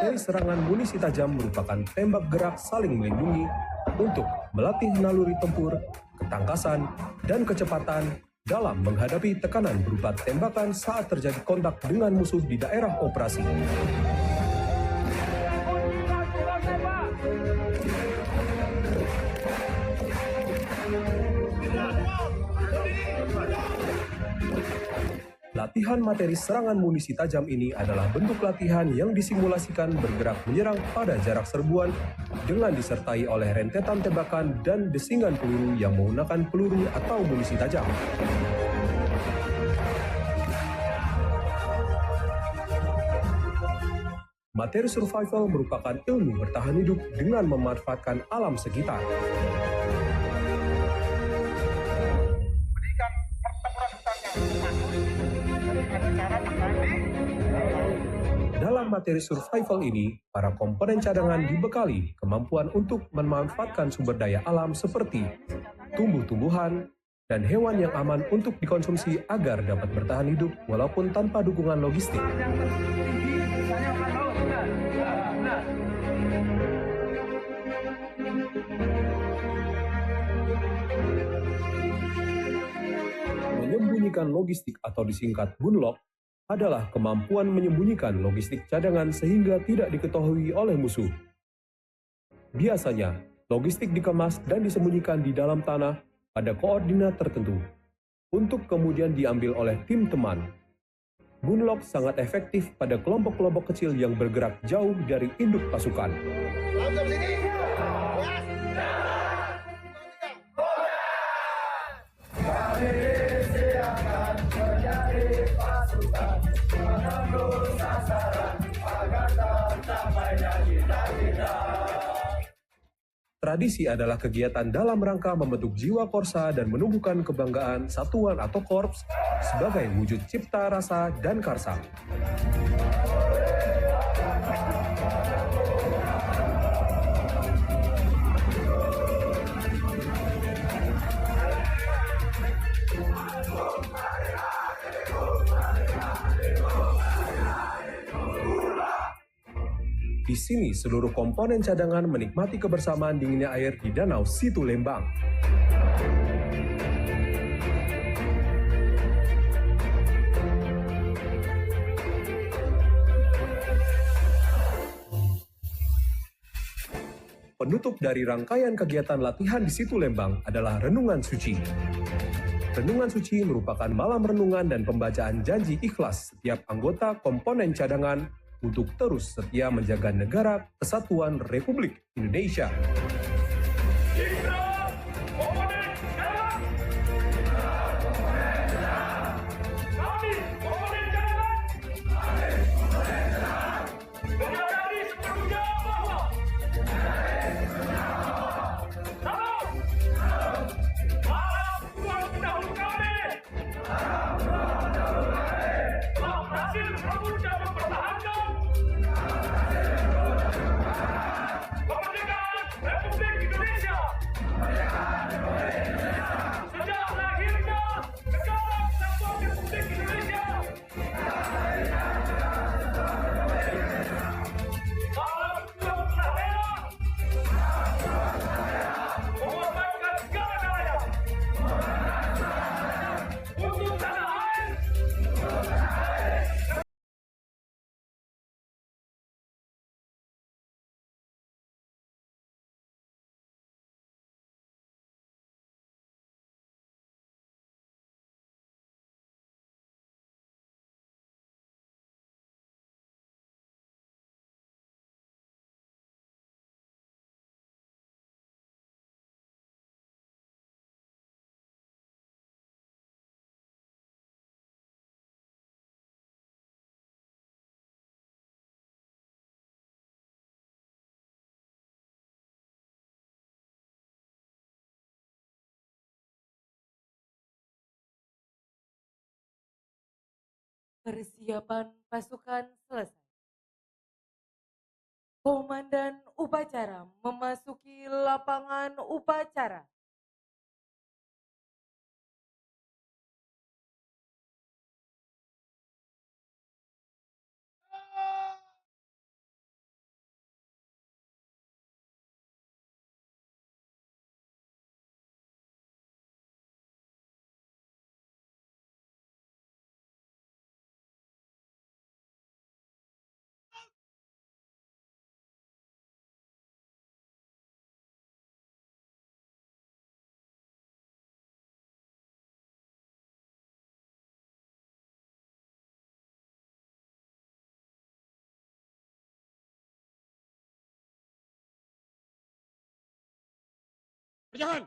Materi serangan munisi tajam merupakan tembak gerak saling melindungi untuk melatih naluri tempur, ketangkasan, dan kecepatan dalam menghadapi tekanan berupa tembakan saat terjadi kontak dengan musuh di daerah operasi. Latihan materi serangan munisi tajam ini adalah bentuk latihan yang disimulasikan bergerak menyerang pada jarak serbuan dengan disertai oleh rentetan tembakan dan desingan peluru yang menggunakan peluru atau munisi tajam. Materi survival merupakan ilmu bertahan hidup dengan memanfaatkan alam sekitar. Dalam materi survival ini, para komponen cadangan dibekali kemampuan untuk memanfaatkan sumber daya alam seperti tumbuh-tumbuhan dan hewan yang aman untuk dikonsumsi agar dapat bertahan hidup walaupun tanpa dukungan logistik. Menyembunyikan logistik atau disingkat gunlock adalah kemampuan menyembunyikan logistik cadangan sehingga tidak diketahui oleh musuh. Biasanya, logistik dikemas dan disembunyikan di dalam tanah pada koordinat tertentu, untuk kemudian diambil oleh tim teman. Gunlock sangat efektif pada kelompok-kelompok kecil yang bergerak jauh dari induk pasukan. Tradisi adalah kegiatan dalam rangka membentuk jiwa korsa dan menumbuhkan kebanggaan satuan atau korps sebagai wujud cipta rasa dan karsa. Di sini, seluruh komponen cadangan menikmati kebersamaan dinginnya air di Danau Situ Lembang. Penutup dari rangkaian kegiatan latihan di Situ Lembang adalah Renungan Suci. Renungan Suci merupakan malam renungan dan pembacaan janji ikhlas setiap anggota komponen cadangan untuk terus setia menjaga negara kesatuan Republik Indonesia. Persiapan pasukan selesai. Komandan upacara memasuki lapangan upacara. Pegangan!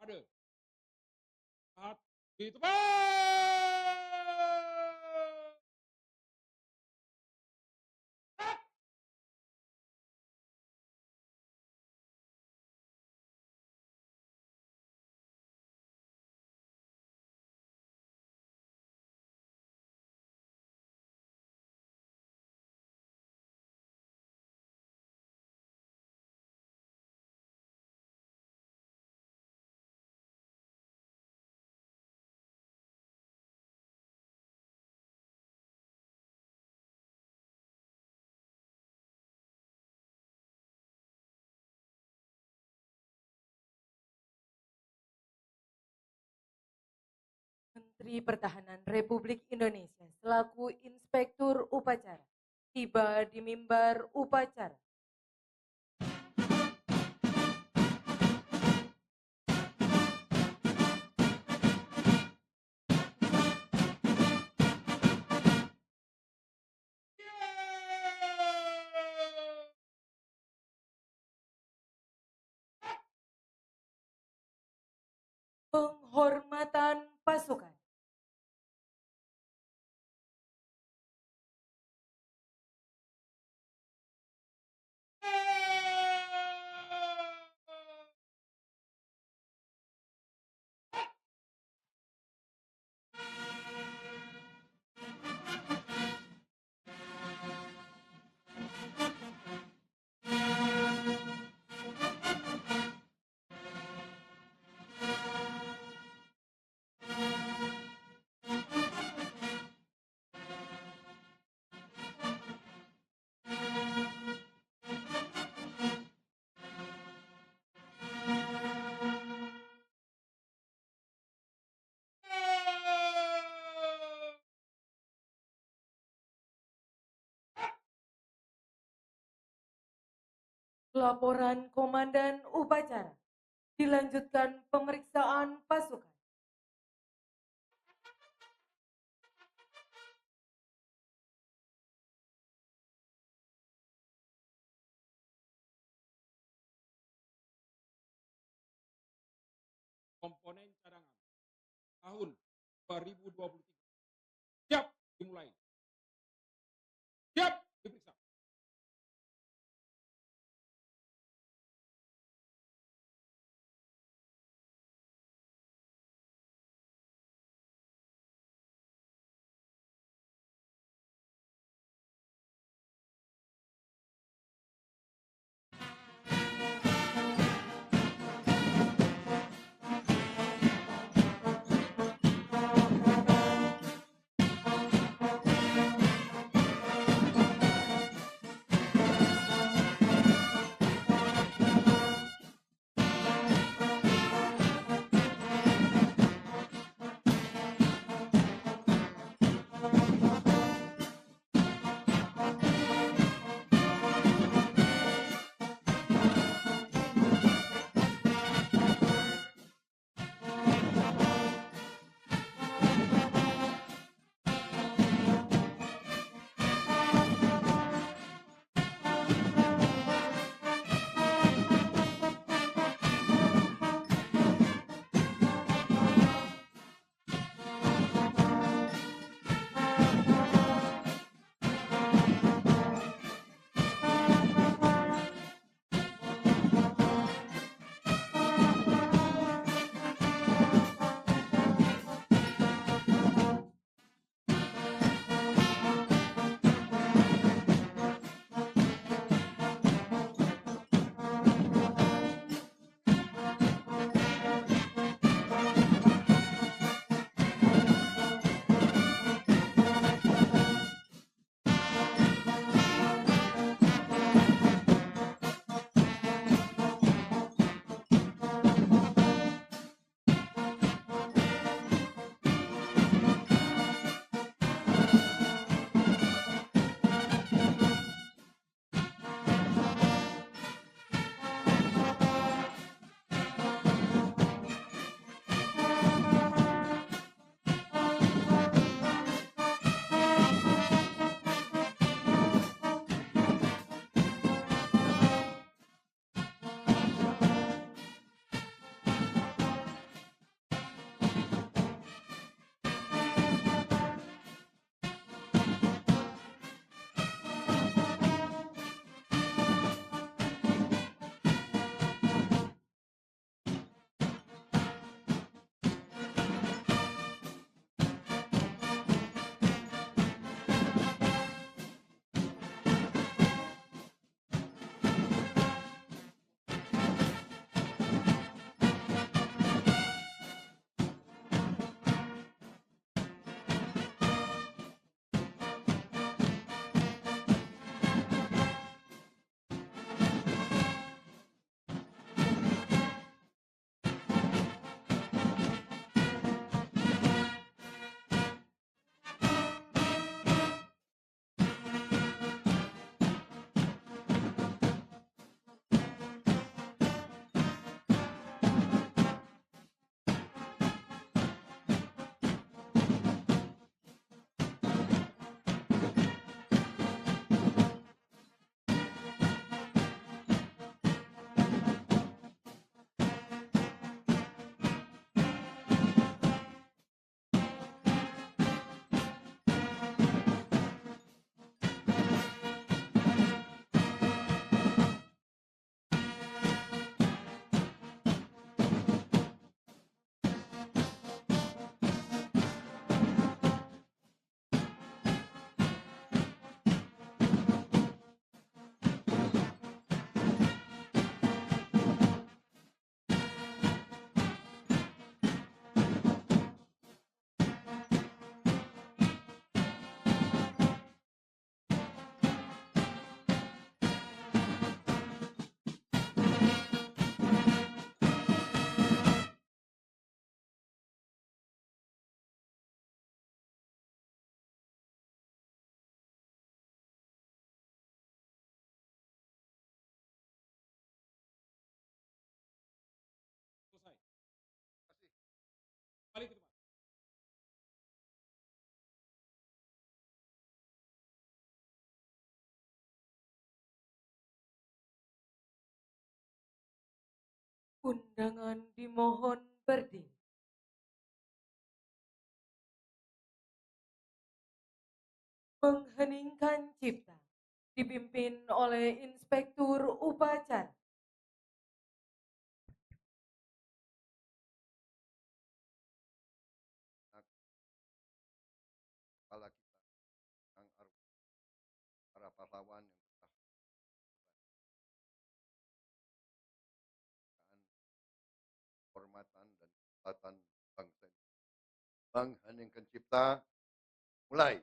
Ada. Saat di tempat. Menteri Pertahanan Republik Indonesia selaku Inspektur Upacara tiba di mimbar upacara. Penghormatan pasukan. Laporan Komandan Upacara. Dilanjutkan pemeriksaan pasukan. Komponen cadangan tahun 2023. Siap dimulai. Siap diperiksa. Undangan dimohon berdiri. Mengheningkan cipta dipimpin oleh Inspektur Upacara. Kepala kita, Kang Aruf, para pahlawan yang telah hormatan dan kesempatan bangsa ini. Mengheningkan cipta, mulai.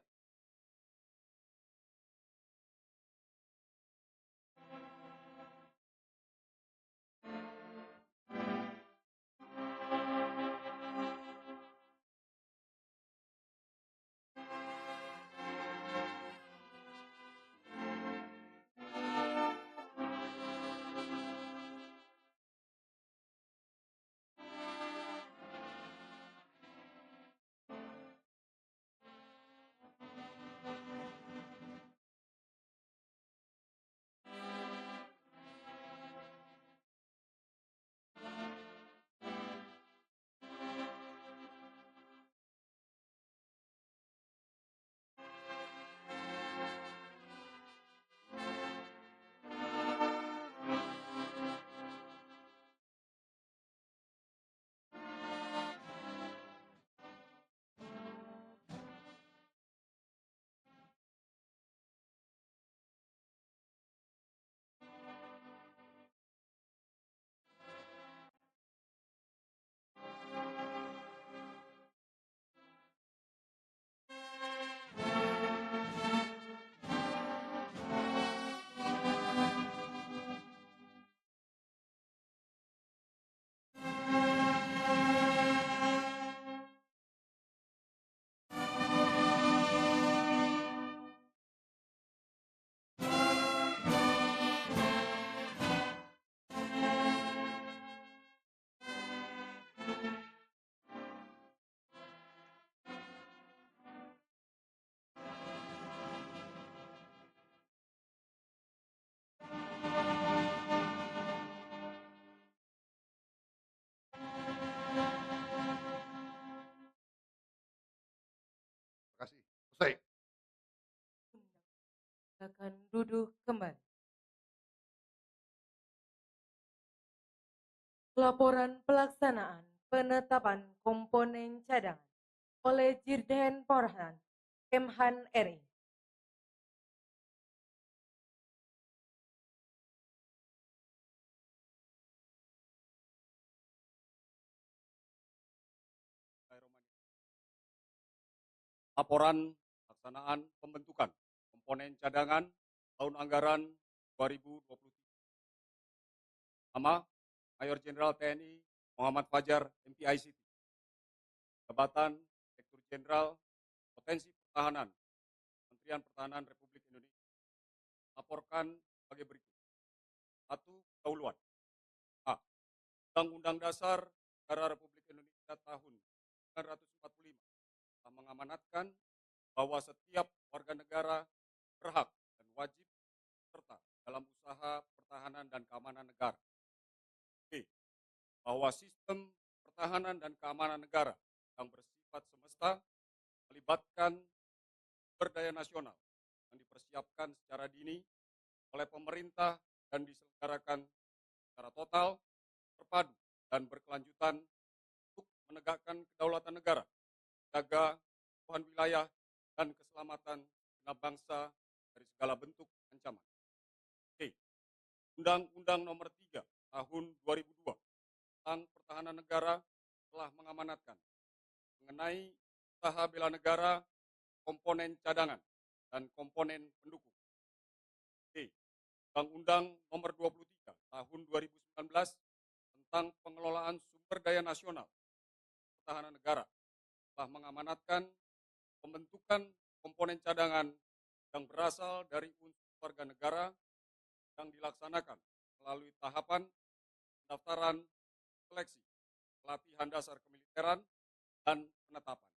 Terima kasih. Selesai. Silakan duduk kembali. Laporan pelaksanaan penetapan komponen cadangan oleh Dirjen Porhan Kemhan RI. Laporan pelaksanaan pembentukan komponen cadangan tahun anggaran 2023. Nama Mayor Jenderal TNI Muhammad Fajar MPICT. Jabatan Direktur Jenderal Potensi Pertahanan Kementerian Pertahanan Republik Indonesia. Laporkan sebagai berikut. 1. Pendahuluan. A. Undang-Undang Dasar Negara Republik Indonesia tahun 1945 telah mengamanatkan bahwa setiap warga negara berhak dan wajib serta dalam usaha pertahanan dan keamanan negara. B. Bahwa sistem pertahanan dan keamanan negara yang bersifat semesta melibatkan sumber daya nasional yang dipersiapkan secara dini oleh pemerintah dan diselenggarakan secara total, terpadu, dan berkelanjutan untuk menegakkan kedaulatan negara, jaga keutuhan wilayah, dan keselamatan segenap bangsa dari segala bentuk ancaman. C. Undang-Undang Nomor 3 Tahun 2002 tentang Pertahanan Negara telah mengamanatkan mengenai usaha bela negara, komponen cadangan, dan komponen pendukung. D. Undang-Undang Nomor 23 Tahun 2019 tentang pengelolaan sumber daya nasional pertahanan negara telah mengamanatkan pembentukan komponen cadangan yang berasal dari unsur warga negara yang dilaksanakan melalui tahapan pendaftaran, seleksi, pelatihan dasar kemiliteran, dan penetapan.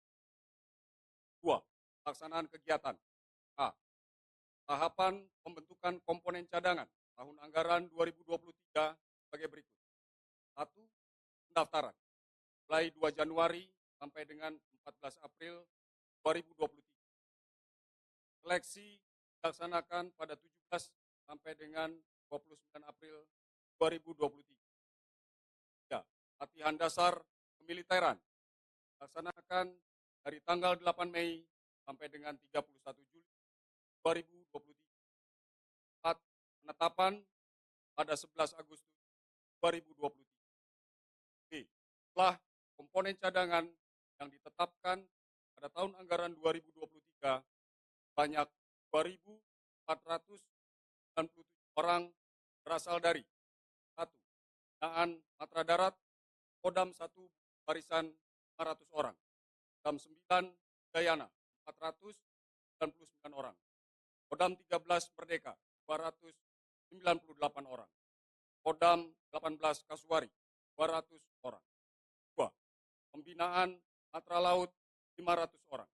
2. Pelaksanaan kegiatan. A. Tahapan pembentukan komponen cadangan tahun anggaran 2023 sebagai berikut. 1. pendaftaran mulai 2 Januari sampai dengan 14 April 2023. Seleksi dilaksanakan pada 17 sampai dengan 29 April 2023. Ya, latihan dasar kemiliteran dilaksanakan dari tanggal 8 Mei sampai dengan 31 Juli 2023. Saat penetapan pada 11 Agustus 2023. B. Setelah komponen cadangan yang ditetapkan pada tahun anggaran 2023 banyak 2.497 orang berasal dari 1. Binaan Matra Darat, Kodam 1 Barisan 500 orang, Kodam 9 Udayana 499 orang, Kodam 13 Merdeka 298 orang, Kodam 18 Kasuari 200 orang. 2. Pembinaan Matra Laut 500 orang.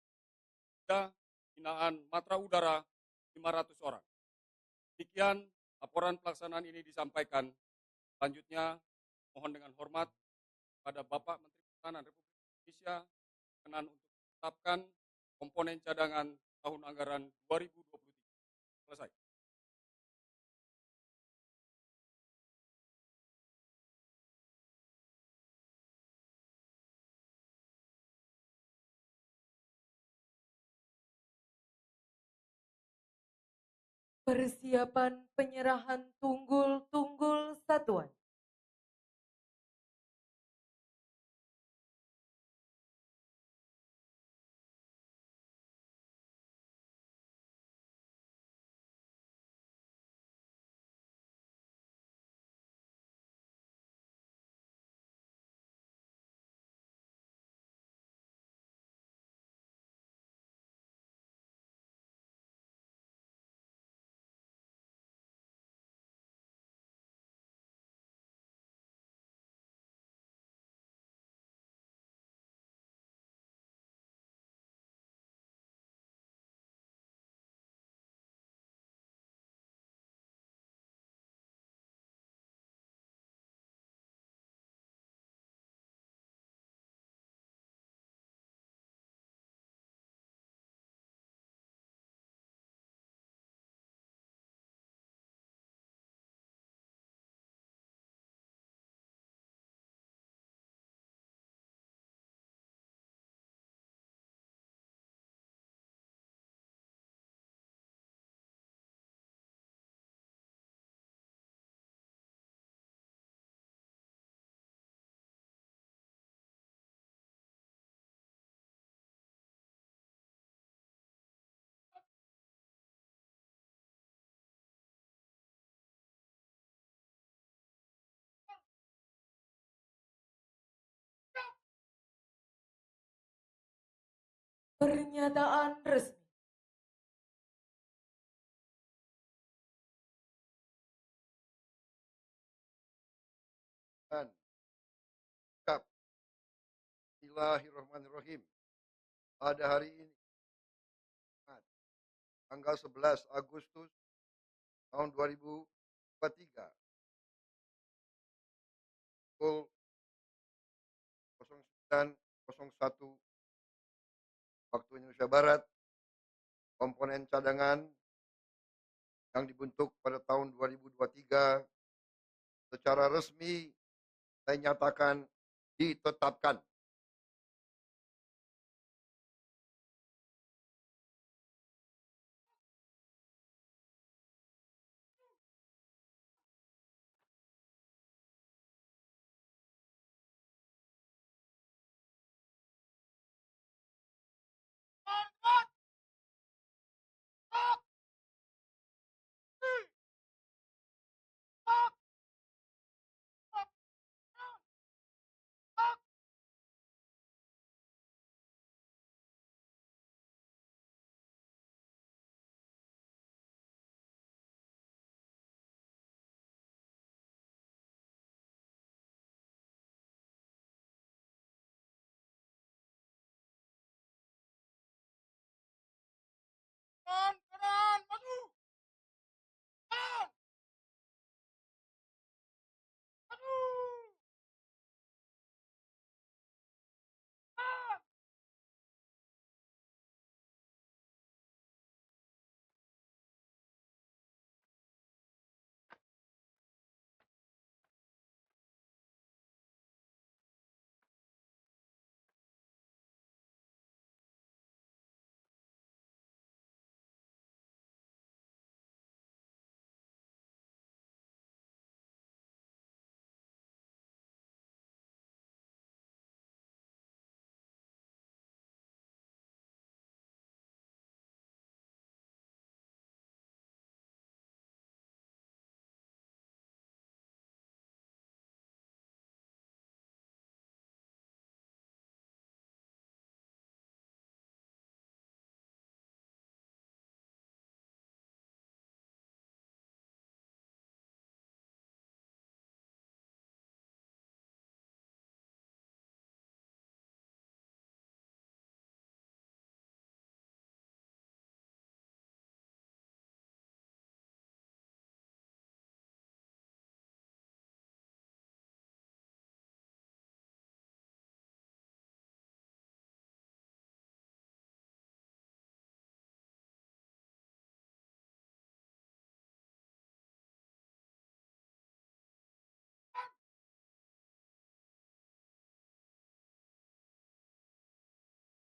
3. Pembinaan Matra Udara 500 orang. Demikian laporan pelaksanaan ini disampaikan. Selanjutnya mohon dengan hormat pada Bapak Menteri Pertahanan Republik Indonesia berkenan untuk menetapkan komponen cadangan tahun anggaran 2023. Selesai. Persiapan penyerahan tunggul-tunggul satuan. Pernyataan resmi. Dan ucap Bismillahirrahmanirrahim. Pada hari ini, tanggal 11 Agustus tahun 2023, pukul 09.01 waktu Indonesia Barat, komponen cadangan yang dibentuk pada tahun 2023 secara resmi saya nyatakan ditetapkan.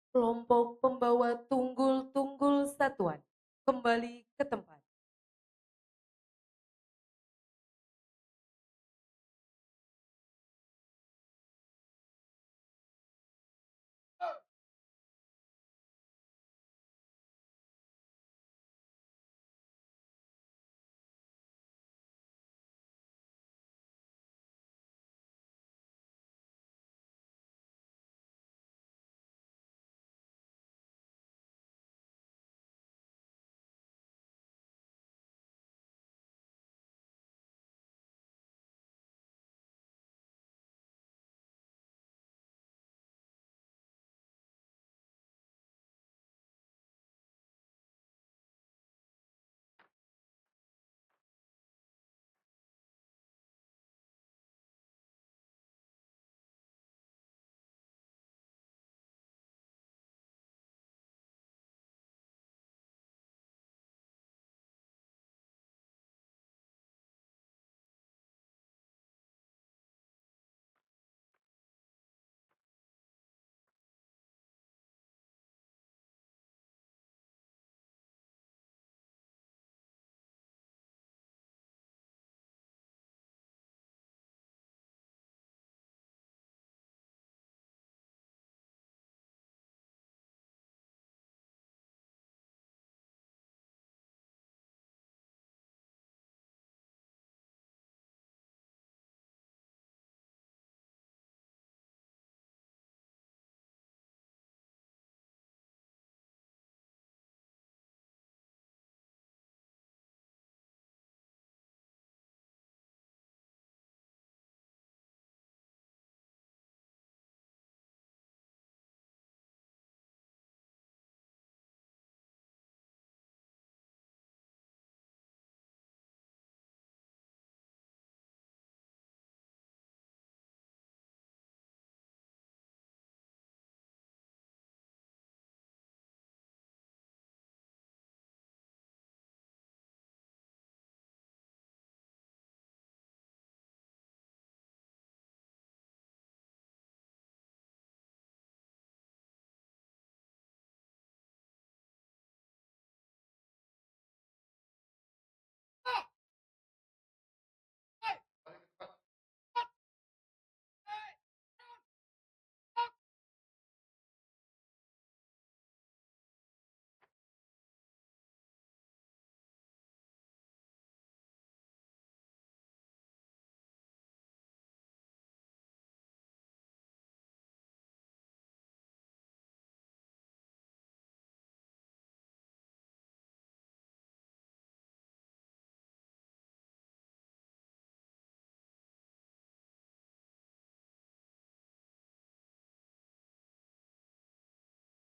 Kelompok pembawa tunggul-tunggul satuan kembali ke tempat.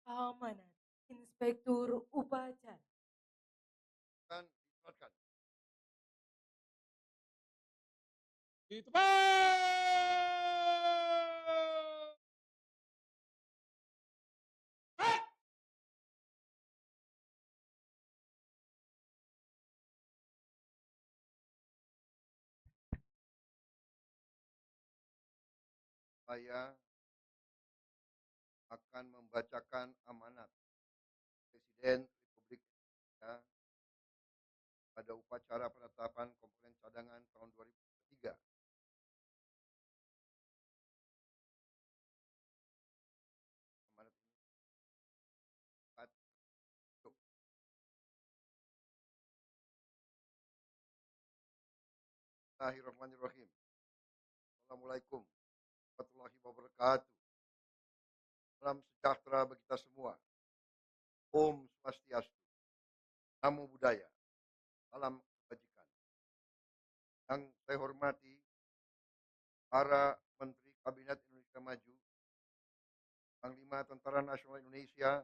Amanat Inspektur Upacara. Kan dipersilakan. Di tempat. Baik. Saya akan membacakan amanat Presiden Republik Indonesia pada upacara penetapan komponen cadangan tahun 2003. Amanat ini dapat diunjuk. Bismillahirrahmanirrahim. Assalamualaikum warahmatullahi wabarakatuh. Salam sejahtera bagi kita semua. Om Swastiastu. Namo Buddhaya. Salam kebajikan. Yang saya hormati para Menteri Kabinet Indonesia Maju, Panglima Tentara Nasional Indonesia,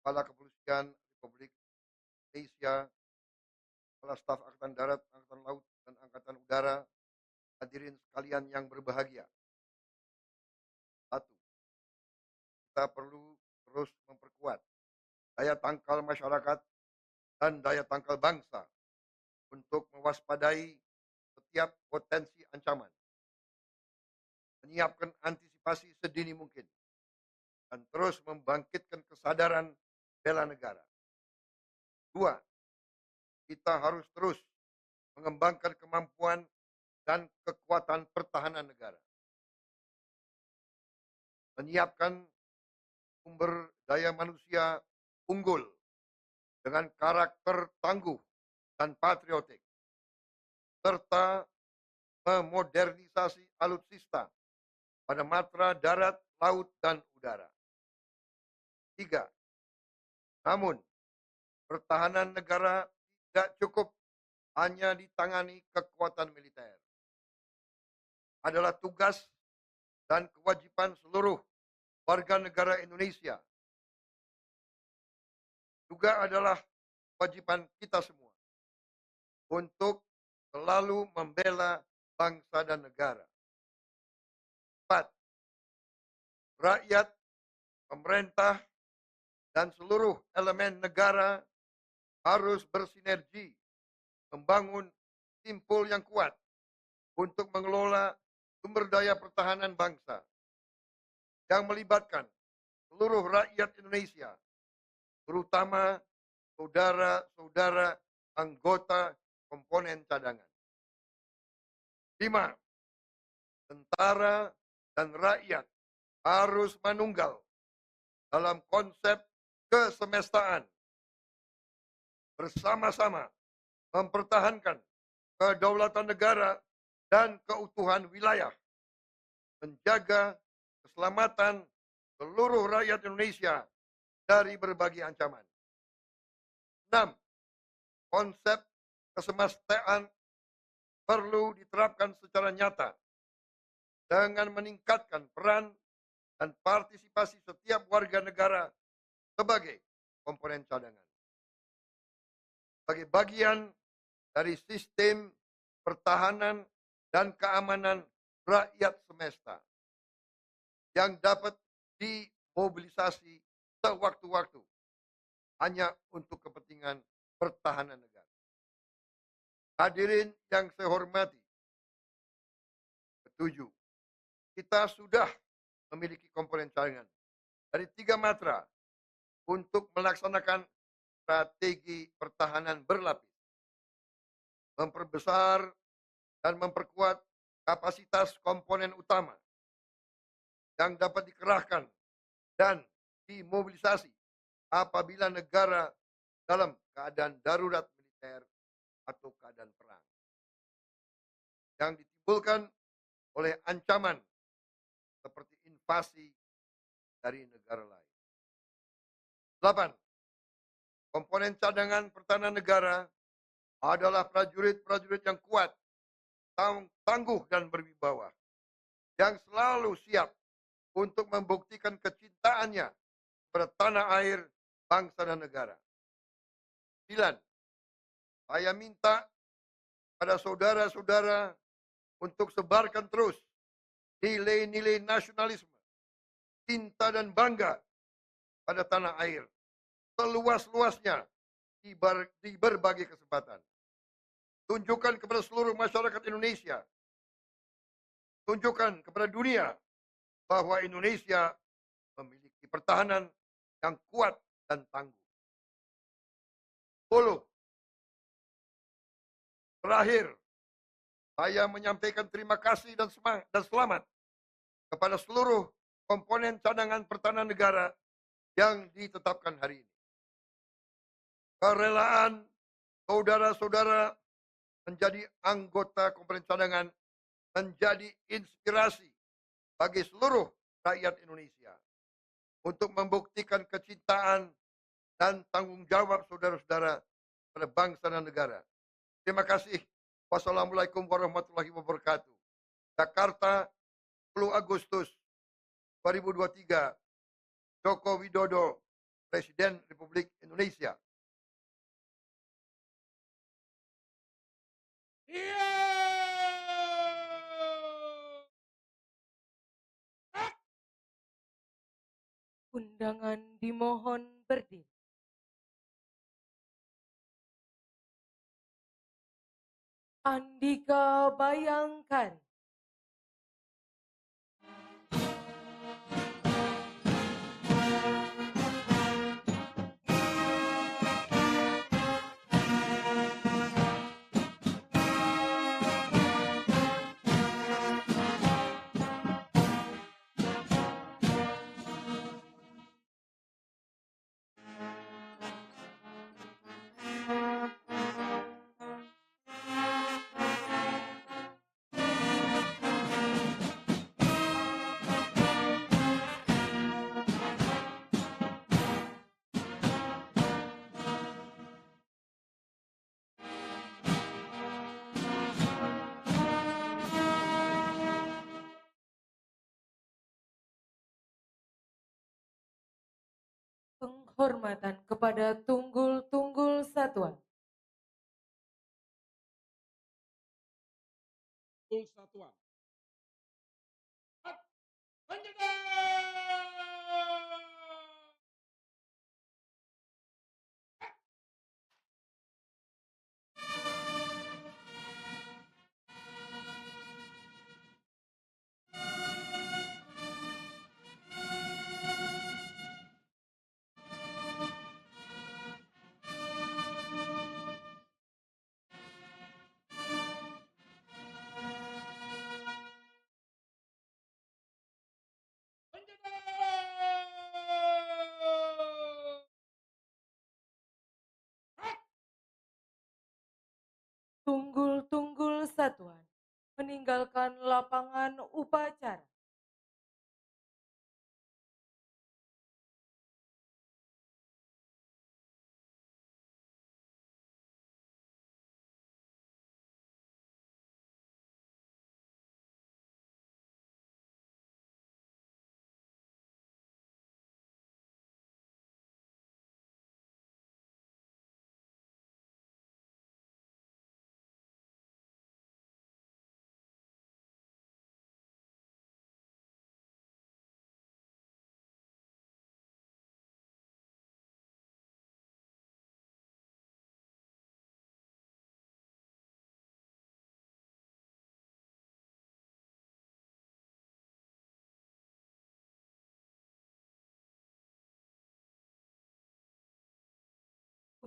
Kepala Kepolisian Republik Indonesia, Kepala Staf Angkatan Darat, Angkatan Laut, dan Angkatan Udara, hadirin sekalian yang berbahagia. Satu, kita perlu terus memperkuat daya tangkal masyarakat dan daya tangkal bangsa untuk mewaspadai setiap potensi ancaman, menyiapkan antisipasi sedini mungkin, dan terus membangkitkan kesadaran bela negara. 2. Kita harus terus mengembangkan kemampuan dan kekuatan pertahanan negara. Menyiapkan sumber daya manusia unggul dengan karakter tangguh dan patriotik, serta memodernisasi alutsista pada matra darat, laut, dan udara. 3. Namun, pertahanan negara tidak cukup hanya ditangani kekuatan militer. Adalah tugas dan kewajiban seluruh warga negara Indonesia. Juga adalah kewajiban kita semua untuk selalu membela bangsa dan negara. 4. Rakyat, pemerintah, dan seluruh elemen negara harus bersinergi membangun simpul yang kuat untuk mengelola sumber daya pertahanan bangsa yang melibatkan seluruh rakyat Indonesia, terutama saudara-saudara anggota komponen cadangan. 5. Tentara dan rakyat harus manunggal dalam konsep kesemestaan, bersama-sama mempertahankan kedaulatan negara dan keutuhan wilayah, menjaga keselamatan seluruh rakyat Indonesia dari berbagai ancaman. 6. Konsep kesemestaan perlu diterapkan secara nyata dengan meningkatkan peran dan partisipasi setiap warga negara sebagai komponen cadangan. Sebagai bagian dari sistem pertahanan dan keamanan rakyat semesta yang dapat dimobilisasi sewaktu-waktu hanya untuk kepentingan pertahanan negara. Hadirin yang saya hormati, 7. Kita sudah memiliki komponen cadangan dari 3 matra untuk melaksanakan strategi pertahanan berlapis, memperbesar dan memperkuat kapasitas komponen utama yang dapat dikerahkan dan dimobilisasi apabila negara dalam keadaan darurat militer atau keadaan perang yang ditimbulkan oleh ancaman seperti invasi dari negara lain. 8. Komponen cadangan pertahanan negara adalah prajurit-prajurit yang kuat, tangguh dan berwibawa, yang selalu siap untuk membuktikan kecintaannya pada tanah air, bangsa dan negara. 9. Saya minta pada saudara-saudara untuk sebarkan terus nilai-nilai nasionalisme, cinta dan bangga pada tanah air, seluas-luasnya di berbagai kesempatan. Tunjukkan kepada seluruh masyarakat Indonesia, tunjukkan kepada dunia bahwa Indonesia memiliki pertahanan yang kuat dan tangguh. 10. Terakhir, saya menyampaikan terima kasih dan selamat kepada seluruh komponen cadangan pertahanan negara yang ditetapkan hari ini. Kerelaan saudara-saudara menjadi anggota komponen cadangan menjadi inspirasi bagi seluruh rakyat Indonesia untuk membuktikan kecintaan dan tanggung jawab saudara-saudara pada bangsa dan negara. Terima kasih. Wassalamualaikum warahmatullahi wabarakatuh. Jakarta, 10 Agustus 2023. Joko Widodo, Presiden Republik Indonesia. Iya. Undangan dimohon berdiri. Andika Bayangkari. Penghormatan kepada tunggul-tunggul satuan. Tul Satuan. Senjata! Tunggul-tunggul satuan meninggalkan lapangan upacara.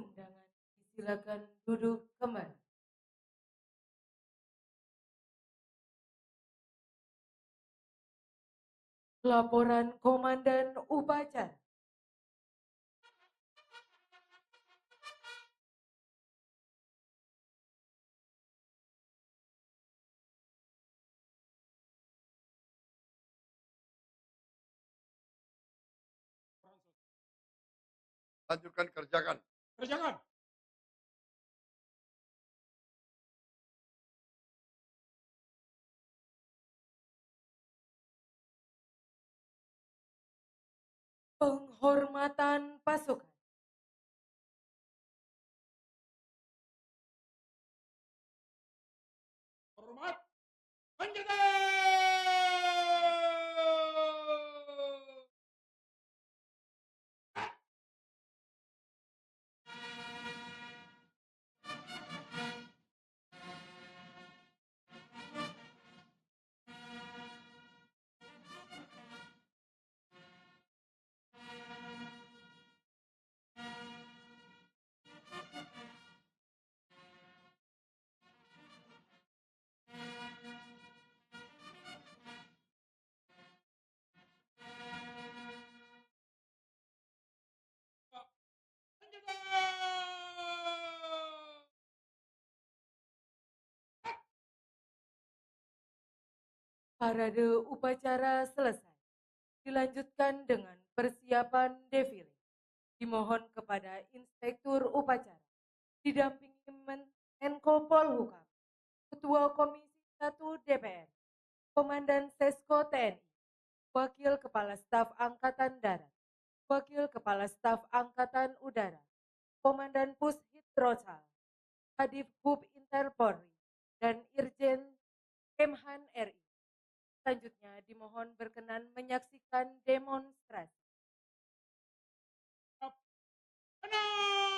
Undangan disilakan duduk kembali. Laporan Komandan Upacara. Lanjutkan kerjakan. Kerjakan. Penghormatan pasukan. Hormat. Senjata! Parade upacara selesai. Dilanjutkan dengan persiapan defile. Dimohon kepada Inspektur Upacara, didampingi Menko Polhukam, Ketua Komisi 1 DPR, Komandan Sesko TNI, Wakil Kepala Staf Angkatan Darat, Wakil Kepala Staf Angkatan Udara, Komandan Pushit Rocal, Kadif Hub Interpolri, dan Irjen Kemhan RI. Selanjutnya dimohon berkenan menyaksikan demonstrasi. Tenang!